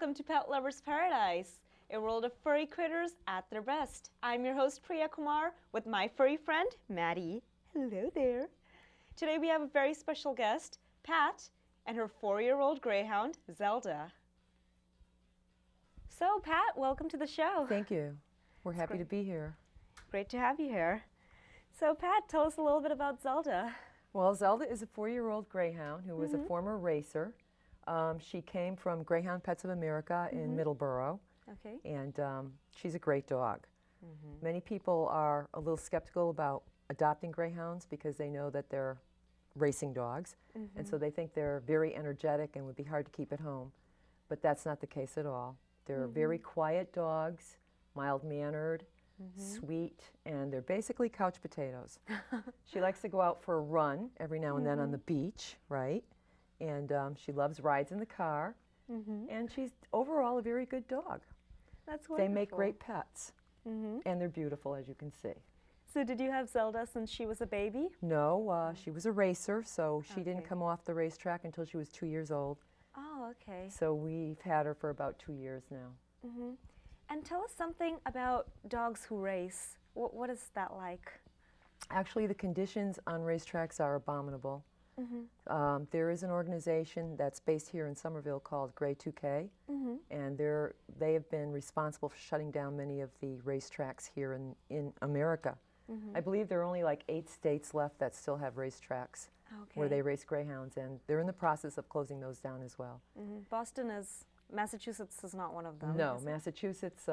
welcome to Pet Lovers Paradise, a world of furry critters at their best. I'm your host Priya Kumar with my furry friend Maddie. Hello there. Today we have a very special guest, Pat, and her 4-year-old greyhound, Zelda. So Pat, welcome to the show. Thank you. We're happy to be here. Great to have you here. So Pat, tell us a little bit about Zelda. Well, Zelda is a 4-year-old greyhound who was a former racer. She came from Greyhound Pets of America in Middleborough, and she's a great dog. Many people are a little skeptical about adopting greyhounds because they know that they're racing dogs, and so they think they're very energetic and would be hard to keep at home. But that's not the case at all. They're very quiet dogs, mild-mannered, sweet, and they're basically couch potatoes. She likes to go out for a run every now and then on the beach, right? And she loves rides in the car, and she's overall a very good dog. That's wonderful. They make great pets, and they're beautiful, as you can see. So did you have Zelda since she was a baby? No, she was a racer, so she didn't come off the racetrack until she was 2 years old. Oh, okay. So we've had her for about 2 years now. And tell us something about dogs who race. What is that like? Actually, the conditions on racetracks are abominable. There is an organization that's based here in Somerville called Grey 2K, and they have been responsible for shutting down many of the racetracks here in America. I believe there are only like 8 states left that still have racetracks where they race greyhounds, and they're in the process of closing those down as well. Massachusetts is not one of them. No, Massachusetts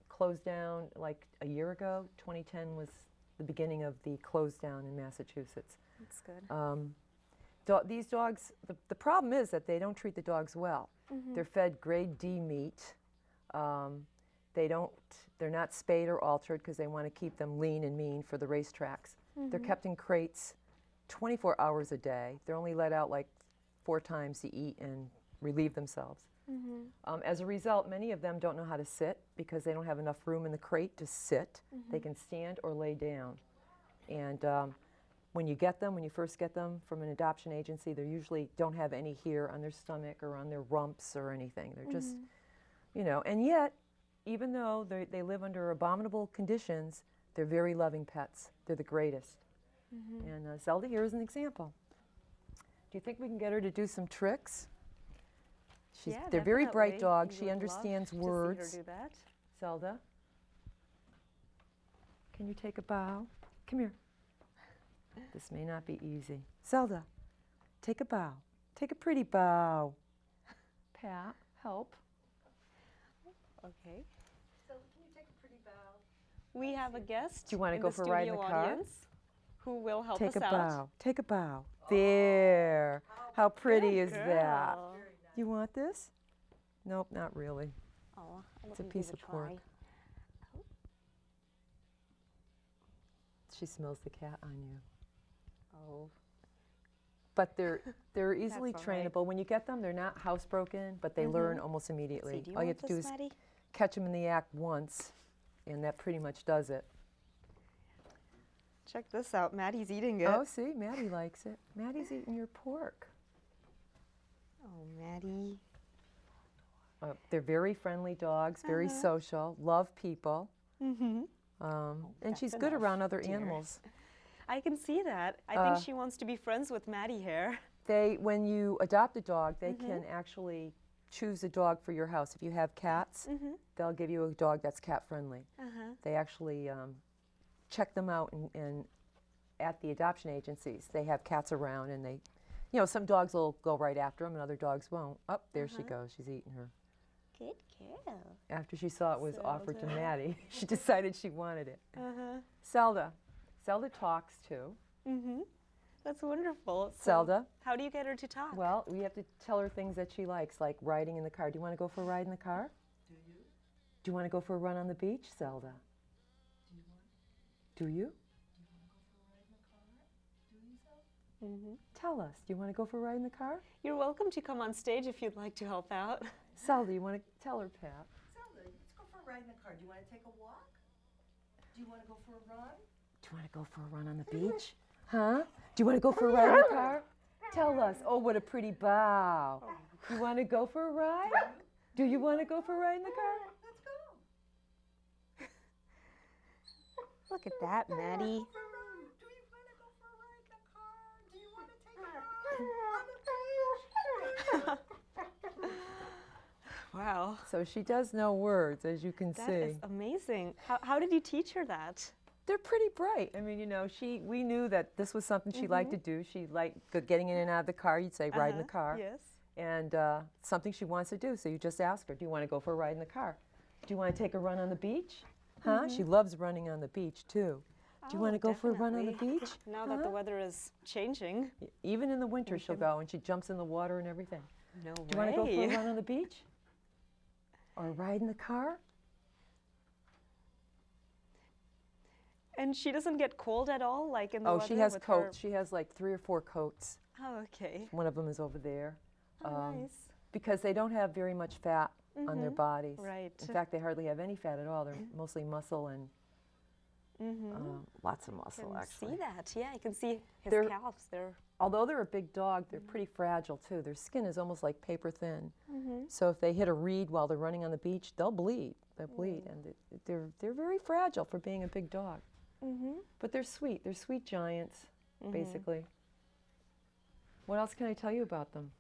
closed down like a year ago. 2010 was the beginning of the close down in Massachusetts. That's good. These dogs, the problem is that they don't treat the dogs well. They're fed grade D meat. They're not spayed or altered because they want to keep them lean and mean for the racetracks. They're kept in crates 24 hours a day. They're only let out like 4 times to eat and relieve themselves. As a result, many of them don't know how to sit because they don't have enough room in the crate to sit. They can stand or lay down. And when you first get them from an adoption agency, they usually don't have any hair on their stomach or on their rumps or anything. They're just, and yet, even though they live under abominable conditions, they're very loving pets. They're the greatest. And Zelda here is an example. Do you think we can get her to do some tricks? They're very bright dogs. She understands words. To see her do that. Zelda, can you take a bow? Come here. This may not be easy. Zelda, take a bow. Take a pretty bow. Pat, help. Okay. Zelda, can you take a pretty bow? We have a guest. Do you want to go for a ride in the car? Who will help take us a out. bow. Take a bow. There. How pretty is that? You want this? Nope, not really. Oh, it's a piece of pork. Oh. She smells the cat on you. Oh. But they're easily trainable. When you get them, they're not housebroken, but they learn almost immediately. See, All you have to do is catch them in the act once, and that pretty much does it. Check this out. Maddie's eating it. Oh, see, Maddie likes it. Maddie's eating your pork. Oh, Maddie. They're very friendly dogs, very social, love people, and she's good around other animals. I can see that. I think she wants to be friends with Maddie here. When you adopt a dog, they can actually choose a dog for your house. If you have cats, they'll give you a dog that's cat-friendly. They actually check them out, and at the adoption agencies, they have cats around, and they, some dogs will go right after them, and other dogs won't. Oh, there she goes. She's eating her. Good girl. After she saw it was offered to Maddie, she decided she wanted it. Zelda. Zelda talks too. That's wonderful. Zelda. How do you get her to talk? Well, we have to tell her things that she likes, like riding in the car. Do you want to go for a ride in the car? Do you? Do you want to go for a run on the beach, Zelda? Do you want? Do you? Do you want to go for a ride in the car? Do you, Zelda? Tell us. Do you want to go for a ride in the car? You're welcome to come on stage if you'd like to help out. Zelda, you want to tell her, Pat? Zelda, let's go for a ride in the car. Do you want to take a walk? Do you want to go for a run? Do you want to go for a run on the beach? Huh? Do you want to go for a ride in the car? Tell us. Oh, what a pretty bow. You want to go for a ride? Do you want to go for a ride in the car? Let's go. Look at that, Maddie. Do you want to go for a ride in the car? Do you want to take a ride on the beach? Wow. So she does know words, as you can That see. is amazing. How did you teach her that? They're pretty bright. I mean, you know, we knew that this was something she liked to do. She liked getting in and out of the car. You'd say, ride in the car. Yes. And something she wants to do. So you just ask her, do you want to go for a ride in the car? Do you want to take a run on the beach? Huh? She loves running on the beach, too. Do you want to go for a run on the beach? Now that the weather is changing. Even in the winter, she'll go, and she jumps in the water and everything. No way. Do you want to go for a run on the beach? Or a ride in the car? And she doesn't get cold at all, like in the Oh, weather? she has with coats. She has like 3 or 4 coats. Oh, okay. One of them is over there. Oh, nice. Because they don't have very much fat on their bodies. Right. In fact, they hardly have any fat at all. They're mostly muscle and lots of muscle, I actually. see that. Yeah, I can see his They're- calves. Although they're a big dog, they're pretty fragile, too. Their skin is almost like paper thin. So if they hit a reed while they're running on the beach, they'll bleed. They'll bleed. And they're very fragile for being a big dog. But they're sweet. They're sweet giants, basically. What else can I tell you about them?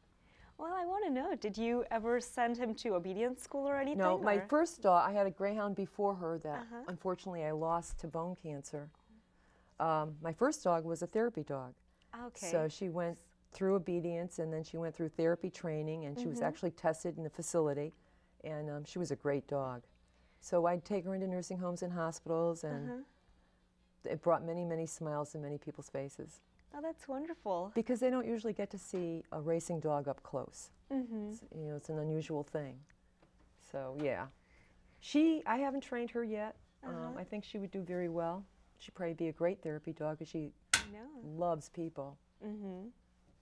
Well, I want to know, did you ever send him to obedience school or anything? No, my or? first dog, I had a greyhound before her that unfortunately I lost to bone cancer. My first dog was a therapy dog. Okay. So she went through obedience and then she went through therapy training and she was actually tested in the facility and she was a great dog. So I'd take her into nursing homes and hospitals and it brought many, many smiles to many people's faces. Oh, that's wonderful. Because they don't usually get to see a racing dog up close. It's, you know, it's an unusual thing. So yeah, I haven't trained her yet. I think she would do very well. She'd probably be a great therapy dog because she No. loves people.